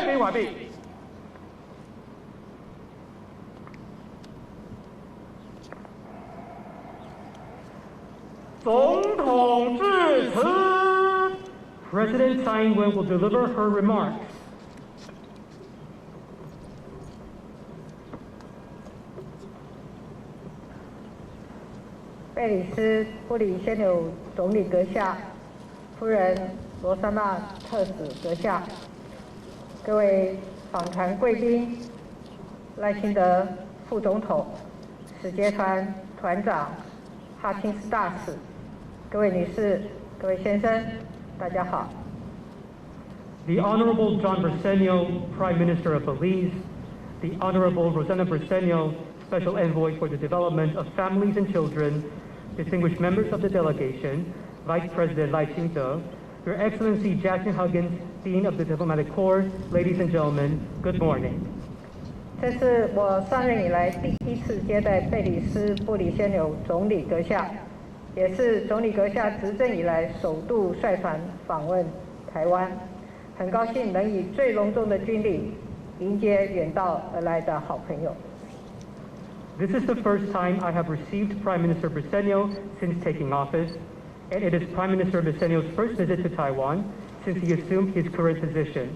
询完毕。总统致辞。President Tsai Ing-wen will deliver her remarks. 贝里斯布里仙纽总理阁下，夫人罗莎娜特使阁下，各位访团贵宾，赖清德副总统，使节团团长，哈钦斯大使，各位女士、各位先生，大家好。The Honorable John Briceño, Prime Minister of Belize, the Honorable Rosana Briceño, Special Envoy for the Development of Families and Children, distinguished members of the delegation, Vice President Lai Ching-te, Your Excellency Jackson Huggins, Dean of the Diplomatic Corps, ladies and gentlemen, good morning. 这是我上任以来第一次接待贝里斯布里仙纽总理阁下，也是总理阁下执政以来首度率团访问台湾，很高兴能以最隆重的军礼迎接远道而来的好朋友。This is the first time I have received Prime Minister Briceño since taking office, and it is Prime Minister Briceño's first visit to Taiwan since he assumed his current position.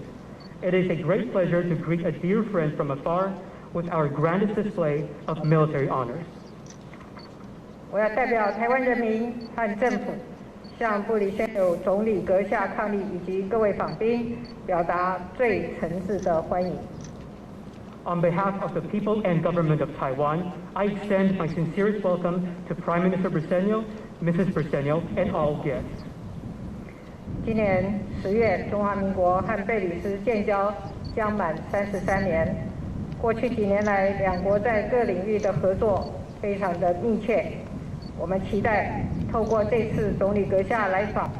It is a great pleasure to greet a dear friend from afar with our grandest display of military honors. 我要代表台湾人民和政府，向布里仙纽总理阁下抗议以及各位访宾表达最诚挚的欢迎。On behalf of the people and government of Taiwan, I extend my sincerest welcome to Prime Minister Briceño, Mrs. Briceño, and all guests. 今年10月，中华民国和贝里斯建交将满33年。过去几年来，两国在各领域的合作非常的密切。我们期待透过这次总理阁下来访，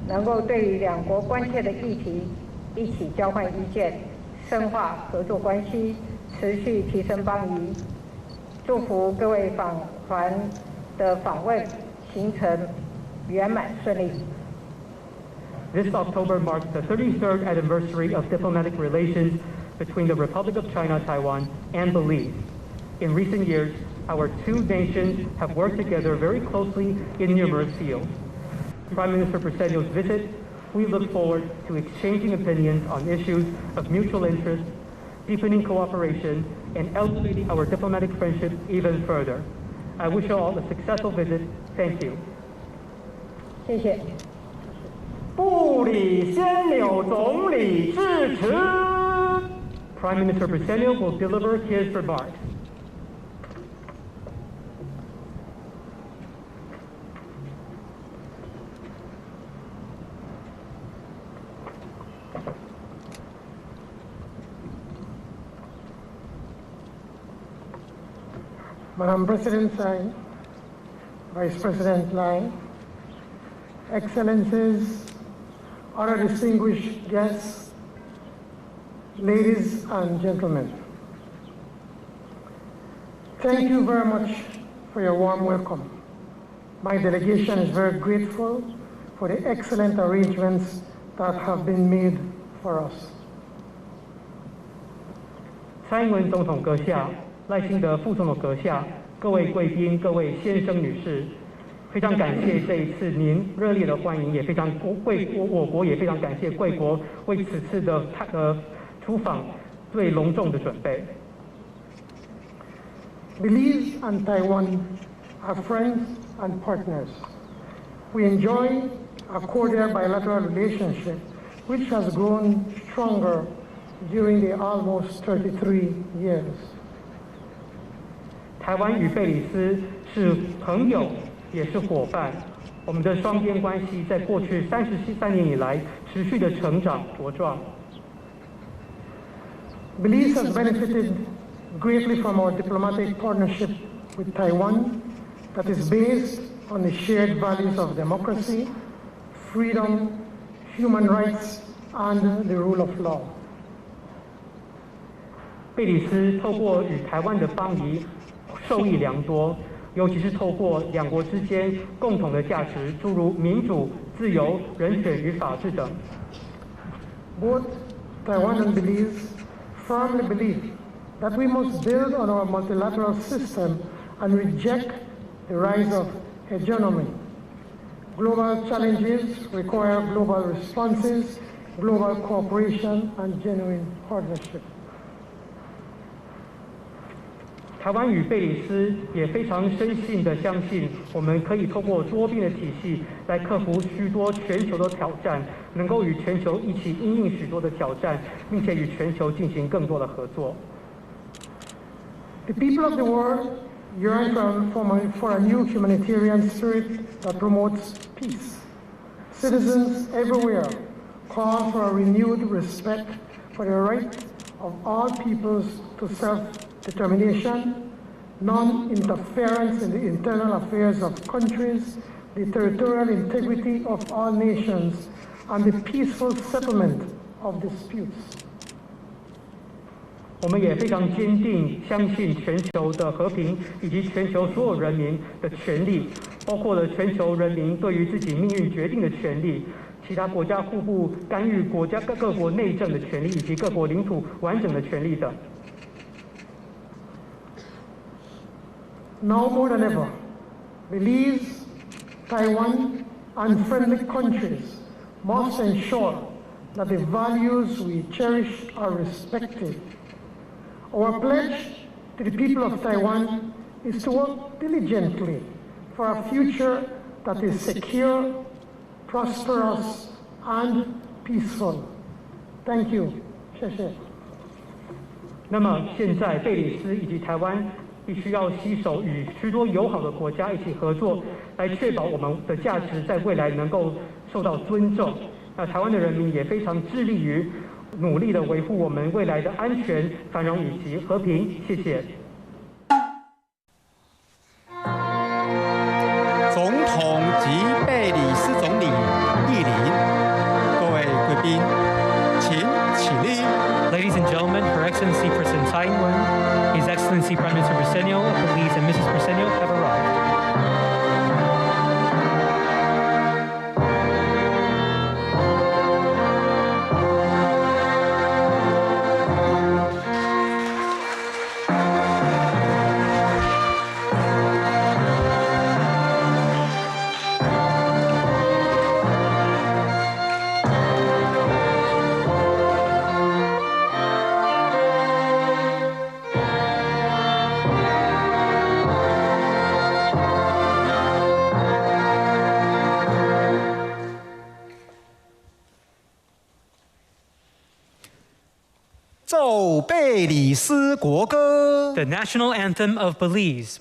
能够对于两国关切的议题一起交换意见，深化合作关系，持续提升邦谊。祝福各位访团的访问行程圆满顺利。This October marks the 33rd anniversary of diplomatic relations between the Republic of China, Taiwan, and Belize. In recent years, our two nations have worked together very closely in numerous fields. Prime Minister Briceño's visit, we look forward to exchanging opinions on issues of mutual interest, deepening cooperation, and elevating our diplomatic friendship even further. I wish you all a successful visit. Thank you. 谢谢。布里仙纽总理致辞。Prime Minister Briceño will deliver his remarks. Madam President Tsai, Vice President Lai, Excellencies, other distinguished guests, ladies and gentlemen. Thank you very much for your warm welcome. My delegation is very grateful for the excellent arrangements that have been made for us. 蔡英文总统阁下、赖清德副总统阁下、各位贵宾、各位先生女士，非常感谢这一次您热烈的欢迎，也非常我国也非常感谢贵国为此次的出访最隆重的准备。Belize and Taiwan are friends and partners. We enjoy a cordial bilateral relationship, which has grown stronger during the almost 33 years. 台湾与贝里斯是朋友，也是伙伴。我们的双边关系在过去33年以来持续的成长茁壮。Belize has benefited greatly from our diplomatic partnership with Taiwan that is based on the shared values of democracy, freedom, human rights, and the rule of law. 贝里斯透过与台湾的邦谊受益良多，尤其是透过两国之间共同的价值，诸如民主、自由、人权与法治等。Both Taiwan and Belize firmly believe that we must build on our multilateral system and reject the rise of hegemony. Global challenges require global responses, global cooperation, and genuine partnership. 台湾与贝里斯也非常深信地相信，我们可以透过多边的体系来克服许多全球的挑战，能够与全球一起因应许多的挑战，并且与全球进行更多的合作。The people of the world yearn for a new humanitarian spirit that promotes peace. Citizens everywhere call for a renewed respect for the right of all peoples to self-determination, non-interference in the internal affairs of countries, the territorial integrity of all nations, and the peaceful settlement of disputes. 我们也非常坚定相信全球的和平以及全球所有人民的权利，包括了全球人民对于自己命运决定的权利，其他国家互不干预各国内政的权利，以及各国领土完整的权利等。Now more than ever, Belize, Taiwan, and friendly countries must ensure that the values we cherish are respected. Our pledge to the people of Taiwan is to work diligently for a future that is secure, prosperous, and peaceful. Thank you. 谢谢。那么现在贝里斯以及台湾必须要携手与许多友好的国家一起合作，来确保我们的价值在未来能够受到尊重。那台湾的人民也非常致力于努力的维护我们未来的安全、繁荣以及和平。谢谢。总统及贝里斯总理莅临，各位贵宾，请起立。Ladies and gentlemen, Her Excellency President Tsai Ing-wen, His Excellency Prime Minister Briceño of Belize, and Mrs. Briceño have arrived. 奏贝里斯国歌。 The national anthem of Belize.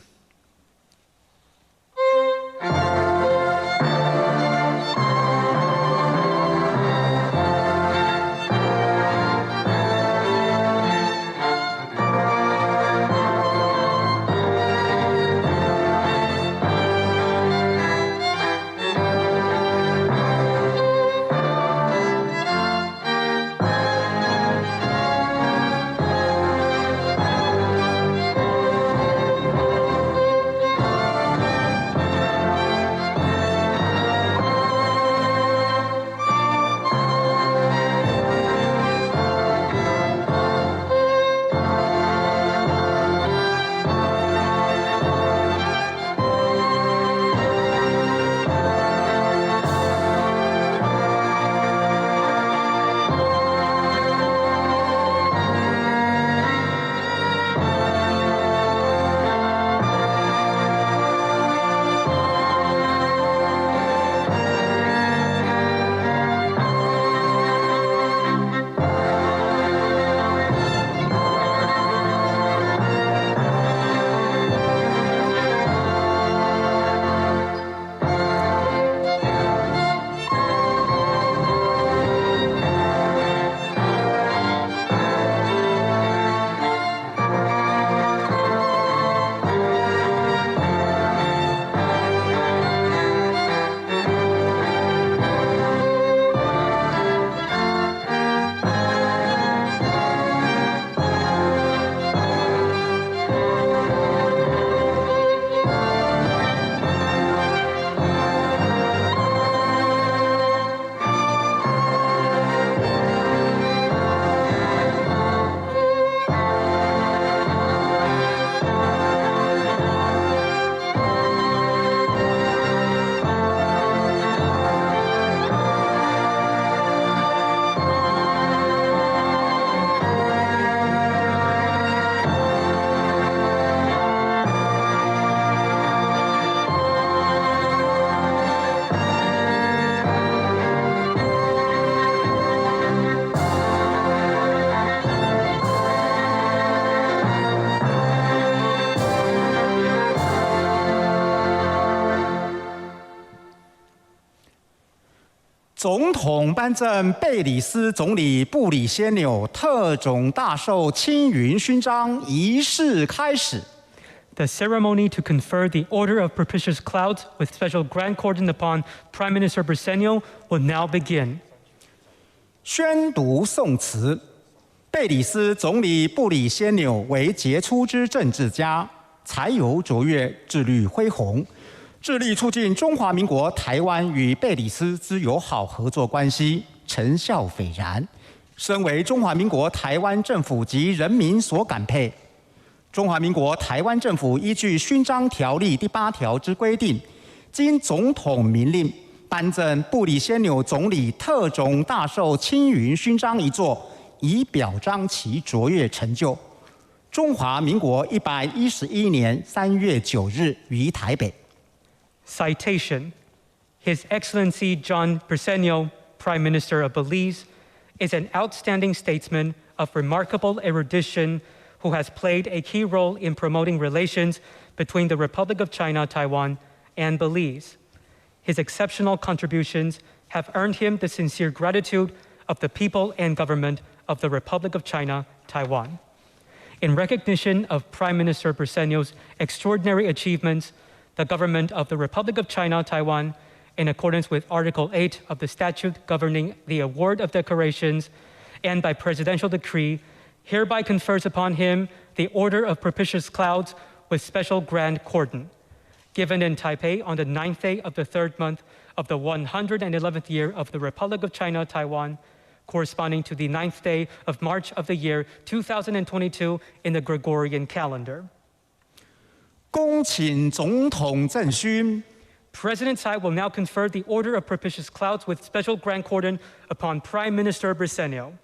总统颁赠贝里斯总理布里仙纽特种大绶青云勋章仪式开始。The ceremony to confer the Order of Propitious Clouds with special grand cordon upon Prime Minister Briceño will now begin. 宣读颂词。贝里斯总理布里仙纽为杰出之政治家，才游卓越，智虑恢宏，致力促进中华民国台湾与贝里斯之友好合作关系，成效斐然，深为中华民国台湾政府及人民所感佩。中华民国台湾政府依据勋章条例第8条之规定，经总统明令颁赠布里仙纽总理特种大绶青云勋章一座，以表彰其卓越成就。中华民国111年3月9日于台北。Citation: His Excellency John Briceño, Prime Minister of Belize, is an outstanding statesman of remarkable erudition who has played a key role in promoting relations between the Republic of China, Taiwan, and Belize. His exceptional contributions have earned him the sincere gratitude of the people and government of the Republic of China, Taiwan. In recognition of Prime Minister Briceño's extraordinary achievements, the government of the Republic of China, Taiwan, in accordance with Article 8 of the statute governing the award of decorations, and by presidential decree, hereby confers upon him the Order of Propitious Clouds with special grand cordon, given in Taipei on the 9th day of the 3rd month of the 111th year of the Republic of China, Taiwan, corresponding to the 9th day of March of the year 2022 in the Gregorian calendar. 恭请总统赠勋。 President Tsai will now confer the Order of Propitious Clouds with special grand cordon upon Prime Minister Briceño.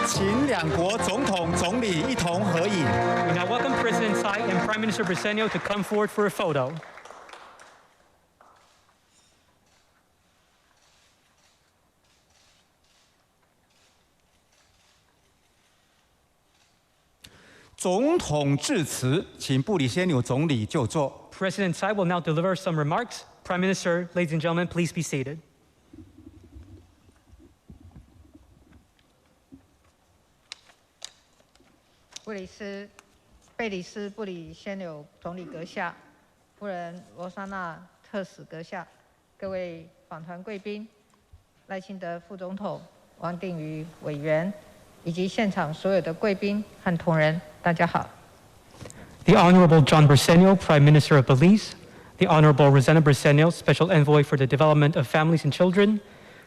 请两国总统、总理一同合影。 We now welcome President Tsai and Prime Minister Briceño to come forward for a photo. 总统致辞，请布里仙纽总理就座。 President Tsai will now deliver some remarks. Prime Minister, ladies and gentlemen, please be seated. 贝里斯布里仙纽总理阁下，夫人罗莎娜特使阁下，各位访团贵宾，赖清德副总统、王定宇委员，以及现场所有的贵宾和同仁，大家好。 The Honorable John Briceño, Prime Minister of Belize, the Honorable Rosana Briceño, Special Envoy for the Development of Families and Children,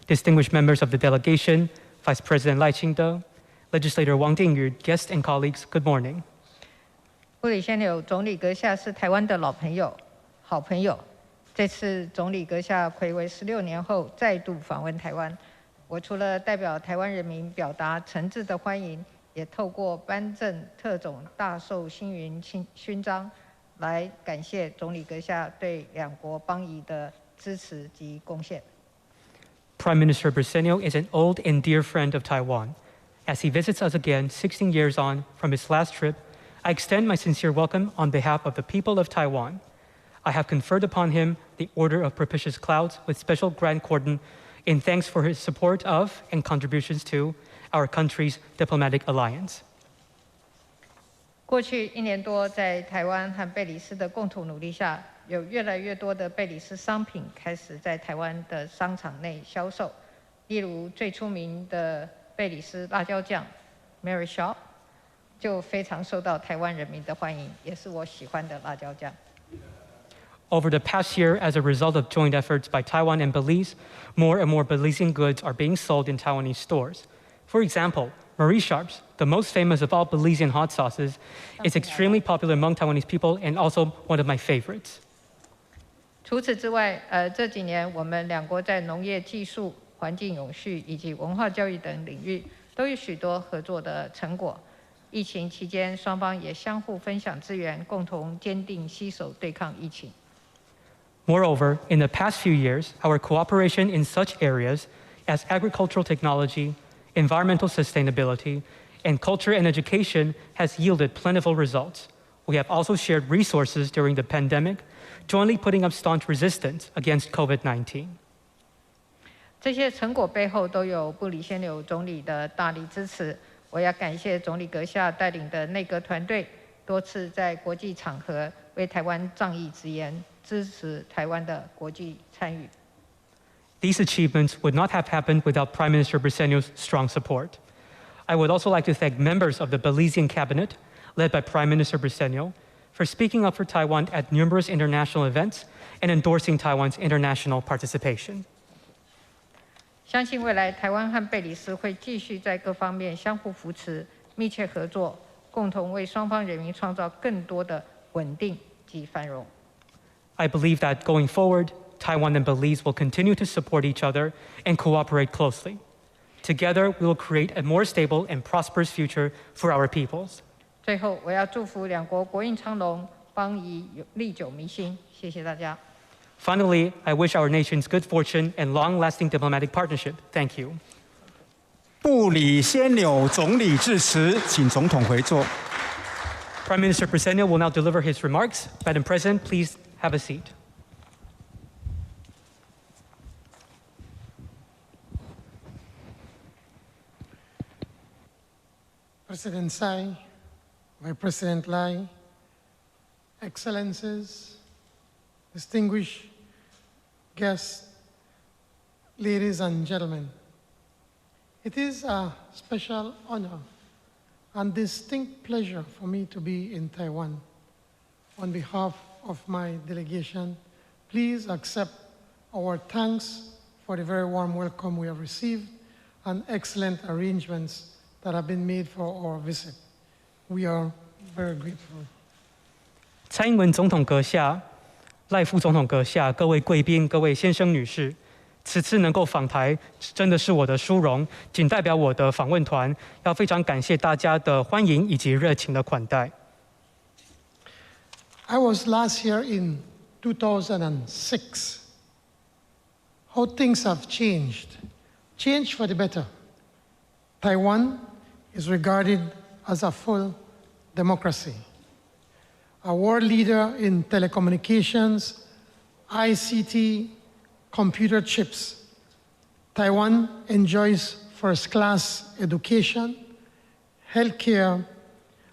distinguished members of the delegation, Vice President Lai Ching-te, Legislator Wang Dingyu, guests and colleagues, good morning. 布里仙纽总理阁下是台湾的老朋友、好朋友。这次总理阁下睽违16年后再度访问台湾，我除了代表台湾人民表达诚挚的欢迎，也透过颁赠特种大绶星云勋章，来感谢总理阁下对两国邦谊的支持及贡献。 Prime Minister Briceño is an old and dear friend of Taiwan. As he visits us again 16 years on from his last trip, I extend my sincere welcome on behalf of the people of Taiwan. I have conferred upon him the Order of Propitious Clouds with special grand cordon in thanks for his support of and contributions to our country's diplomatic alliance. 过去1年多，在台湾和贝里斯的共同努力下，有越来越多的贝里斯商品开始在台湾的商场内销售。例如最出名的贝里斯辣椒酱 Mary Shop 就非常受到台湾人民的欢迎，也是我喜欢的辣椒酱。 Over the past year, as a result of joint efforts by Taiwan and Belize, more and more Belizean goods are being sold in Taiwanese stores. For example, Marie Sharp's, the most famous of all Belizean hot sauces, is extremely popular among Taiwanese people and also one of my favorites. 除此之外，这几年我们两国在农业技术、环境永续以及文化教育等领域都有许多合作的成果。疫情期间，双方也相互分享资源，共同坚定携手对抗疫情。Moreover, in the past few years, our cooperation in such areas as agricultural technology, environmental sustainability, and culture and education has yielded plentiful results. We have also shared resources during the pandemic, jointly putting up staunch resistance against COVID-19. 这些成果背后都有布里仙纽总理的大力支持。我要感谢总理阁下带领的内阁团队，多次在国际场合为台湾仗义直言，支持台湾的国际参与。These achievements would not have happened without Prime Minister Briceño's strong support. I would also like to thank members of the Belizean cabinet, led by Prime Minister Briceño, for speaking up for Taiwan at numerous international events and endorsing Taiwan's international participation. 相信未来台湾和贝里斯会继续在各方面相互扶持、密切合作，共同为双方人民创造更多的稳定及繁荣。I believe that going forward, Taiwan and Belize will continue to support each other and cooperate closely. Together, we will create a more stable and prosperous future for our peoples. 最后，我要祝福两国国运昌隆，邦谊历久弥新。谢谢大家。Finally, I wish our nations good fortune and long-lasting diplomatic partnership. Thank you. 布里仙纽总理致辞，请总统回座。Prime Minister Briceño will now deliver his remarks. Madam President, please have a seat. President Tsai, Vice President Lai, Excellencies, distinguished guests, ladies and gentlemen, it is a special honor and distinct pleasure for me to be in Taiwan. On behalf of my delegation, please accept our thanks for the very warm welcome we have received and excellent arrangements that have been made for our visit. We are very grateful. 蔡英文总统阁下、赖副总统阁下、各位贵宾、各位先生女士，此次能够访台，真的是我的殊荣。仅代表我的访问团，要非常感谢大家的欢迎以及热情的款待。I was last here in 2006. How things have changed for the better. Taiwan is regarded as a full democracy. A world leader in telecommunications, ICT, computer chips. Taiwan enjoys first-class education, healthcare,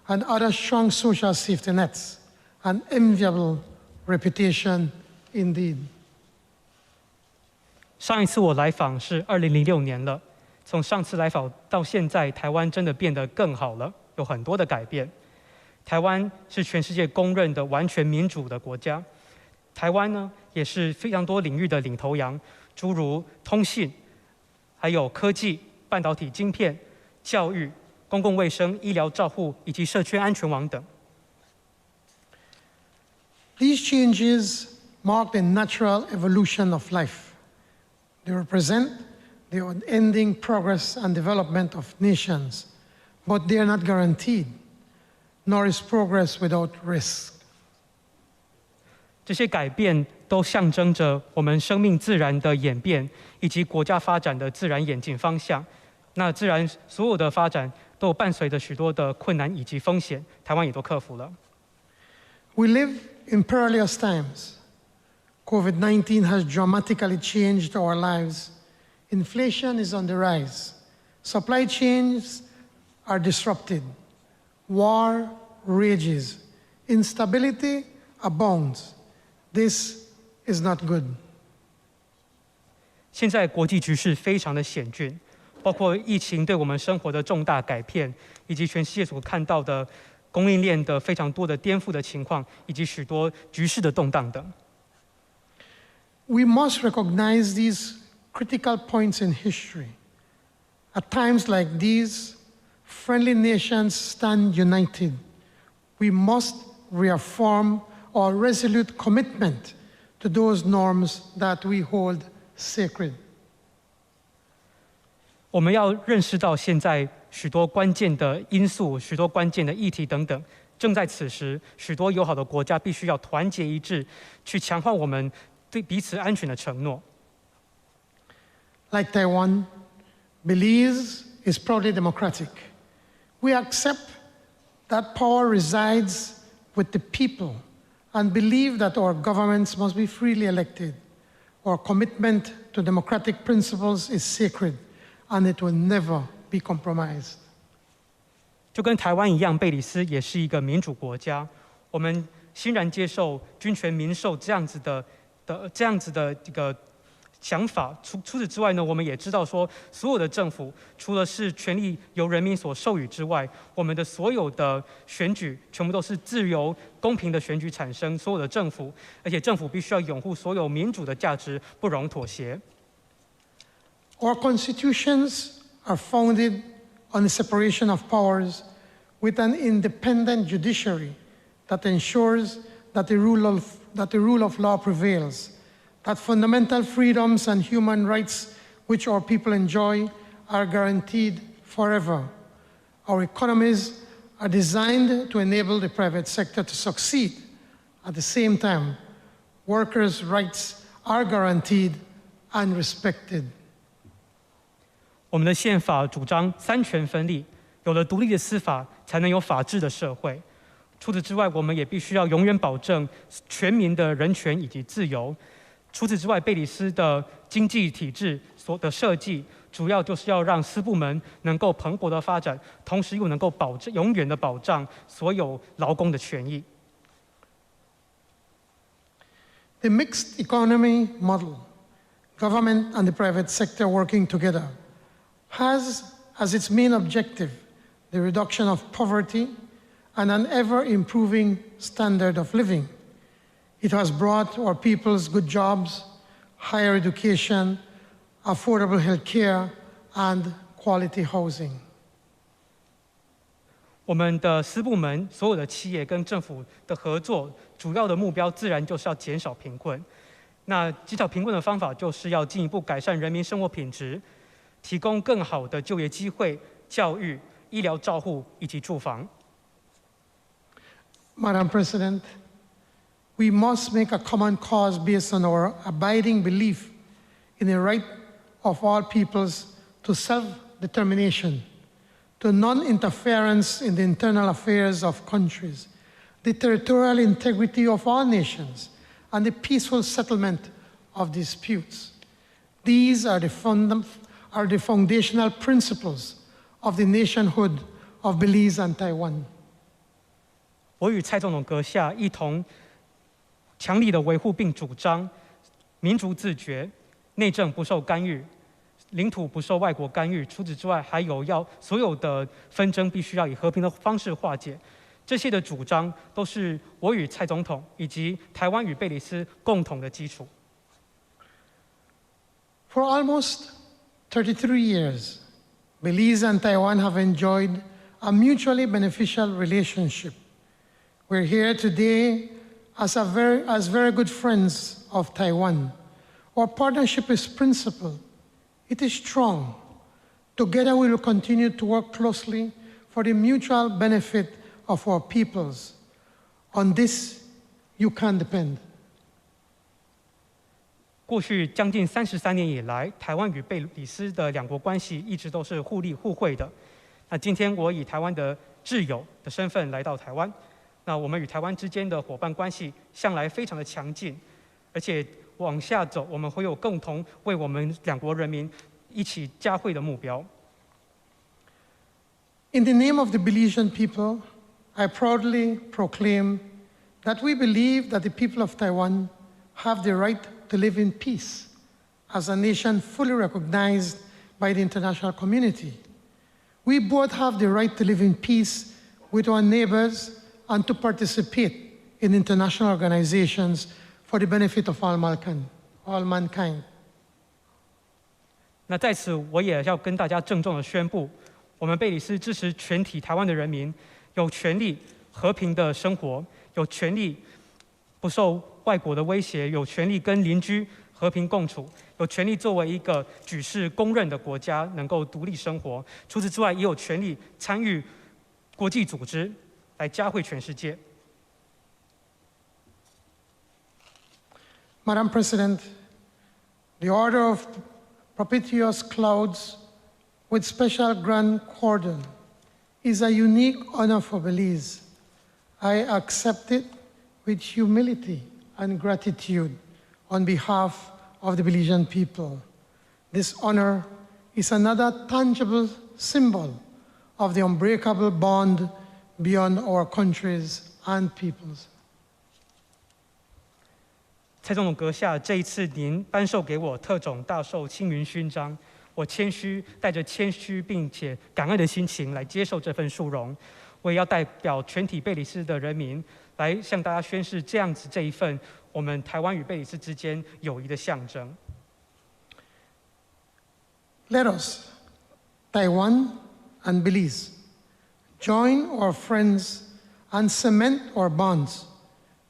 and other strong social safety nets, an enviable reputation indeed. 上一次我来访是2006年了，从上次来访到现在，台湾真的变得更好了，有很多的改变。台湾是全世界公认的完全民主的国家。台湾呢，也是非常多领域的领头羊，诸如通信、还有科技、半导体晶片、教育、公共卫生、医疗照护以及社区安全网等。These changes mark the natural evolution of life. They represent the unending progress and development of nations, but they are not guaranteed, nor is progress without risk. 这些改变都象征着我们生命自然的演变，以及国家发展的自然演进方向。那自然所有的发展都伴随着许多的困难以及风险，台湾也都克服了。We live in perilous times. COVID-19 has dramatically changed our lives. Inflation is on the rise. Supply chains are disrupted. War rages. Instability abounds. This is not good. 现在国际局势非常的险峻，包括疫情对我们生活的重大改变，以及全世界所看到的供应链的非常多的颠覆的情况，以及许多局势的动荡等。We must recognize these critical points in history. At times like these, friendly nations stand united. We must reaffirm our resolute commitment to those norms that we hold sacred. 我们要认识到现在许多关键的因素、许多关键的议题等等，正在此时，许多友好的国家必须要团结一致，去强化我们对彼此安全的承诺。Like Taiwan, Belize is proudly democratic. We accept that power resides with the people and believe that our governments must be freely elected. Our commitment to democratic principles is sacred, and it will never be compromised. 就跟台湾一样，贝里斯也是一个民主国家。我们欣然接受君权民授这样子的一个想法。除此之外呢，我们也知道说，所有的政府除了是权力由人民所授予之外，我们的所有的选举全部都是自由公平的选举产生。所有的政府，而且政府必须要拥护所有民主的价值，不容妥协。Our constitutions are founded on the separation of powers with an independent judiciary that ensures that the rule of law prevails, that fundamental freedoms and human rights which our people enjoy are guaranteed forever. Our economies are designed to enable the private sector to succeed. At the same time, workers' rights are guaranteed and respected. 我们的宪法主张三权分立，有了独立的司法，才能有法治的社会。除此之外，我们也必须要永远保证全民的人权以及自由。除此之外，贝里斯的经济体制所的设计，主要就是要让私部门能够蓬勃的发展，同时又能够永远的保障所有劳工的权益。The mixed economy model, government and the private sector working together, has as its main objective the reduction of poverty and an ever-improving standard of living. It has brought our peoples good jobs, higher education, affordable health care, and quality housing. 我们的私部门所有的企业跟政府的合作，主要的目标自然就是要减少贫困。那减少贫困的方法，就是要进一步改善人民生活品质，提供更好的就业机会、教育、医疗照护以及住房。Madam President, we must make a common cause based on our abiding belief in the right of all peoples to self-determination, to non-interference in the internal affairs of countries, the territorial integrity of all nations, and the peaceful settlement of disputes. These are the foundational principles of the nationhood of Belize and Taiwan. 我与蔡总统阁下一同强力的维护并主张民族自决、内政不受干预、领土不受外国干预。除此之外，还有所有的纷争必须要以和平的方式化解。这些的主张都是我与蔡总统以及台湾与贝里斯共同的基础。For almost 33 years, Belize and Taiwan have enjoyed a mutually beneficial relationship. We're here today as very good friends of Taiwan. Our partnership is principled. It is strong. Together we will continue to work closely for the mutual benefit of our peoples. On this, you can depend. 过去将近33年以来，台湾与贝里斯的两国关系一直都是互利互惠的。那今天我以台湾的挚友的身份来到台湾，那我们与台湾之间的伙伴关系向来非常的强劲，而且往下走，我们会有共同为我们两国人民一起嘉惠的目标。In the name of the Belizean people, I proudly proclaim that we believe that the people of Taiwan have the right to live in peace as a nation fully recognized by the international community. We both have the right to live in peace with our neighbors and to participate in international organizations for the benefit of all mankind. 那在此，我也要跟大家郑重的宣布，我们贝里斯支持全体台湾的人民有权利和平的生活，有权利不受外国的威胁，有权利跟邻居和平共处，有权利作为一个举世公认的国家能够独立生活。除此之外，也有权利参与国际组织，来嘉惠全世界。Madam President, the Order of Propitious Clouds with Special Grand Cordon is a unique honor for Belize. I accept it with humility and gratitude on behalf of the Belizean people. This honor is another tangible symbol of the unbreakable bond beyond our countries and peoples. 蔡总统阁下，这一次您颁授给我特种大绶青云勋章，我带着谦虚并且感恩的心情来接受这份殊荣。我也要代表全体贝里斯的人民来向大家宣示这一份我们台湾与贝里斯之间友谊的象征。Let us, Taiwan and Belize, join our friends and cement our bonds,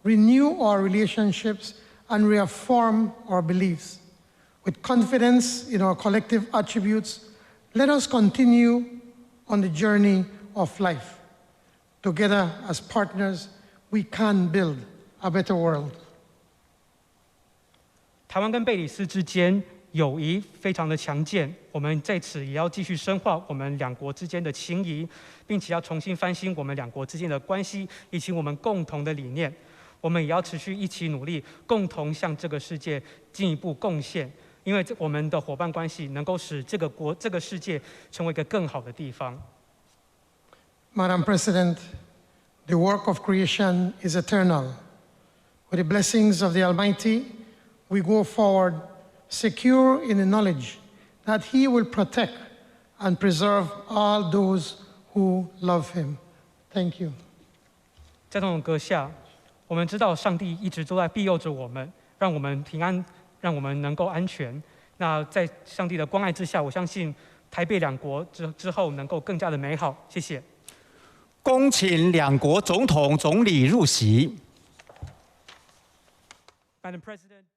renew our relationships, and reaffirm our beliefs. With confidence in our collective attributes, let us continue on the journey of life. Together as partners, we can build a better world. 台湾跟贝里斯之间友谊非常的强健，我们在此也要继续深化我们两国之间的情谊，并且要重新翻新我们两国之间的关系，以及我们共同的理念。我们也要持续一起努力，共同向这个世界进一步贡献，因为我们的伙伴关系能够使这个世界成为一个更好的地方。Madam President, the work of creation is eternal. With the blessings of the Almighty, we go forward, secure in the knowledge that He will protect and preserve all those who love Him. Thank you. 在总统阁下，我们知道上帝一直都在庇佑着我们，让我们平安，让我们能够安全。那在上帝的关爱之下，我相信台贝两国之后能够更加的美好。谢谢。恭请两国总统、总理入席。Madam President.